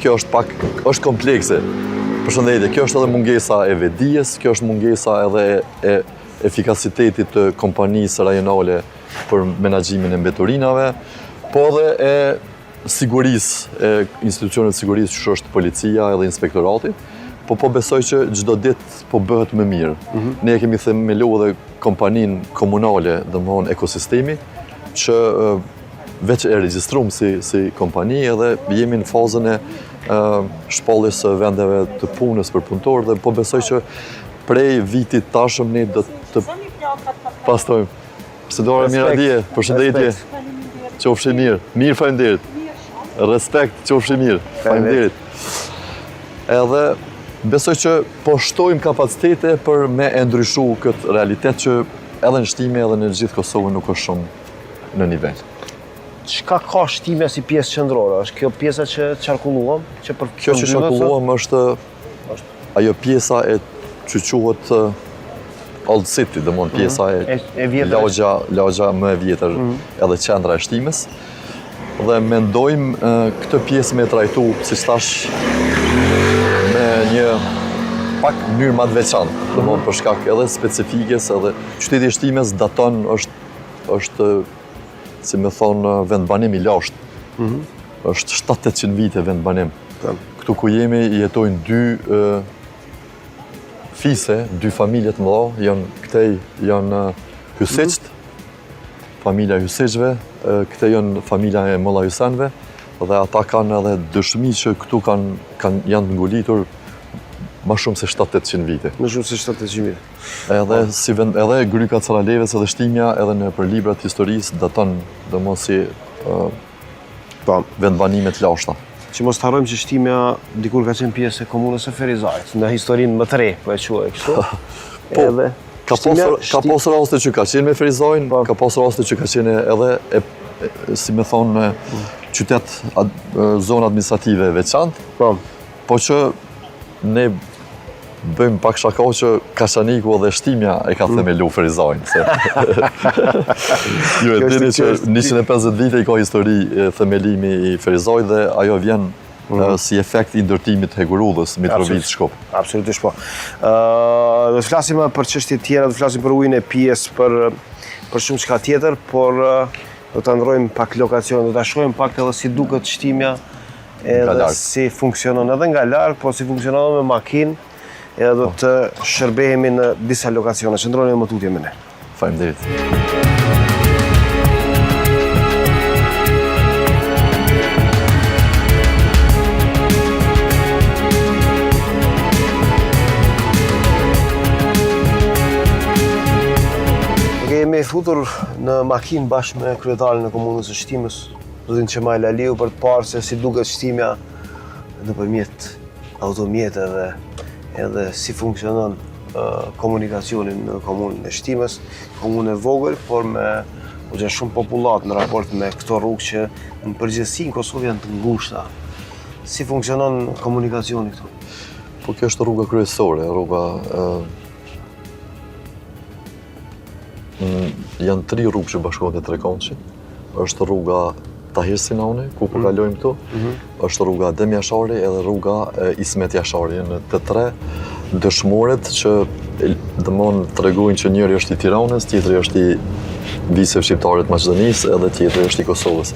kjo është komplekse. Përshëndetje, kjo është edhe mungesa e vetdijes, kjo është mungesa edhe e efikasitetit të kompanisë rajonale për menaxhimin e mbeturinave, po edhe e sigurisë, e institucionet sigurisë që është policia edhe inspektorati, po besoj që çdo ditë po bëhet më mirë. Ne kemi themelu edhe kompaninë komunale, domthonë ekosistemi, që veç e regjistruam si kompani edhe jemi në fazën e shpalljes së vendeve të punës për punëtorë dhe po besoj që prej vitit tashëm ne do të pastojmë. Përshëndetje Miradije, përshëndetje. Qofshi mirë. Mirë, faleminderit. Respekt, qofshi mirë. Faleminderit. Edhe besoj që po shtojmë kapacitete për me e ndryshu këtë realitet që edhe në shtime edhe në gjithë Kosovën nuk është shumë në nivel. Çka ka shtime si pjesë qendrore? Është kjo pjesa që qarkulluam? Kjo që qarkulluam është ajo pjesa e që quhet Old City, domthonë pjesa e lagja më e vjetër edhe qendra e shtimes. Dhe mendojmë këtë pjesë me trajtu, siç thash, me një pak mënyrë më të veçantë, domthonë për shkak edhe specifikës, edhe qyteti i shtimes daton është si me thonë vendbanim i lashtë. Është 700-800 vite vendbanim. Këtu ku jemi jetojnë dy fise, dy familje të mëdha, këtej janë Hyseqt, familja Hyseqve, këtej janë familja e Molla Hysenve, dhe ata kanë edhe dëshmi që këtu janë ngulitur më shumë se 700-800 vite. Më shumë se 700 vite. Edhe Gryka Caraleves edhe Shtimja edhe në për librat historisë daton domosdoshmë si vendbanimet lashta. Që mos të harrojmë që Shtimja dikur ka qenë pjesë e komunës së Ferizajt, në historinë më të re, po e quaj kështu. Po, ka pas raste që ka qenë me Ferizajin, ka pas raste që ka qenë edhe si me thonë qytet zonë administrative veçantë, po që ne bëjmë pak shaka që Kasaniku dhe Shtimja e ka themelu Ferizajin. Ju e dini që 150 vite i ka histori themelimi i Ferizajit dhe ajo vjen si efekt i ndërtimit Hegurudhës, Mitrovic-Shkup. Absolutisht po. Do të flasim për çështje tjera, do të flasim për ujin e pijes, për shumë çka tjetër, por do të ndrojmë pak lokacion, do ta shohim pak edhe si duket Shtimja, edhe si funksionon edhe nga larg, po si funksionon me makinë, edhe do të shërbehemi në disa lokacione. Qëndroni më tutje me ne. Faleminderit. Jemi futur në makinë bashkë me kryetarin e komunës së Shtimës, zotin Qemaj Laliu, për të parë se si duket Shtimja nëpërmjet automjeteve edhe si funksionon komunikacionin në komunën e Shtimës, komunë e vogël, por me shumë popullat në raport me këto rrugë që në përgjithësi në Kosovë janë të ngushta. Si funksionon komunikacioni këtu? Po kjo është rruga kryesore, janë 3 rrugë që bashkohen e Trekonçit. Është rruga Tahir Sinauni, ku po kalojmë këtu, është rruga Dem Jashari edhe rruga Ismet Jashari. Në të 3 dëshmorët që domthonë tregojnë që njëri është i Tiranës, tjetri është i viceve shqiptare të Maqedonisë edhe tjetri është i Kosovës.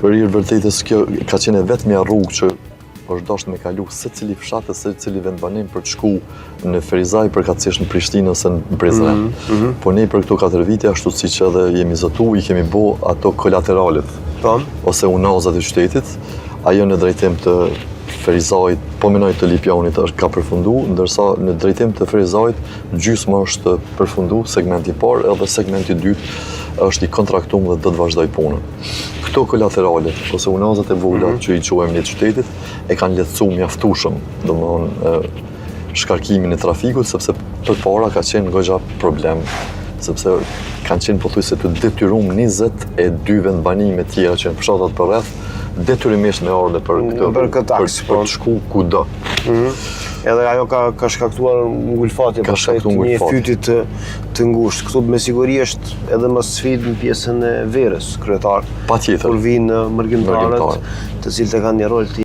Për hir vërtetës kjo ka qenë vetmja rrugë që është dashur me kalu secili fshat e secili vendbanim për të shku në Ferizaj përkatësisht në Prishtinë ose në Prizren. Po ne për këto 4 vite, ashtu siç edhe jemi zotu, i kemi bë ato kolateralet, ose unazat e qytetit, ajo në drejtim të Ferizajit, po menoj të Lipjanit ka përfundu, ndërsa në drejtim të Ferizajit gjysma është përfundu, segmenti i parë, edhe segmenti i dytë është i kontraktuar dhe do të vazhdoj punën. Këto kolateralet, ose unazat e vogla që i quajmë ne qytetit, e kanë lehtësuar mjaftueshëm, domthonë shkarkimin e trafikut, sepse përpara ka qenë goxha problem, sepse kanë qenë pothuajse të detyruar 22 vendbanime tjera që në fshatat përreth detyrimisht me orde për këtë aks, për të shku kudo. Edhe ajo ka shkaktuar ngulfatje të një fyti të ngushtë. Këtu me siguri është edhe më sfidë në pjesën e verës kryetar. Patjetër. Kur vinë mërgjimtarët, të cilët e kanë një rol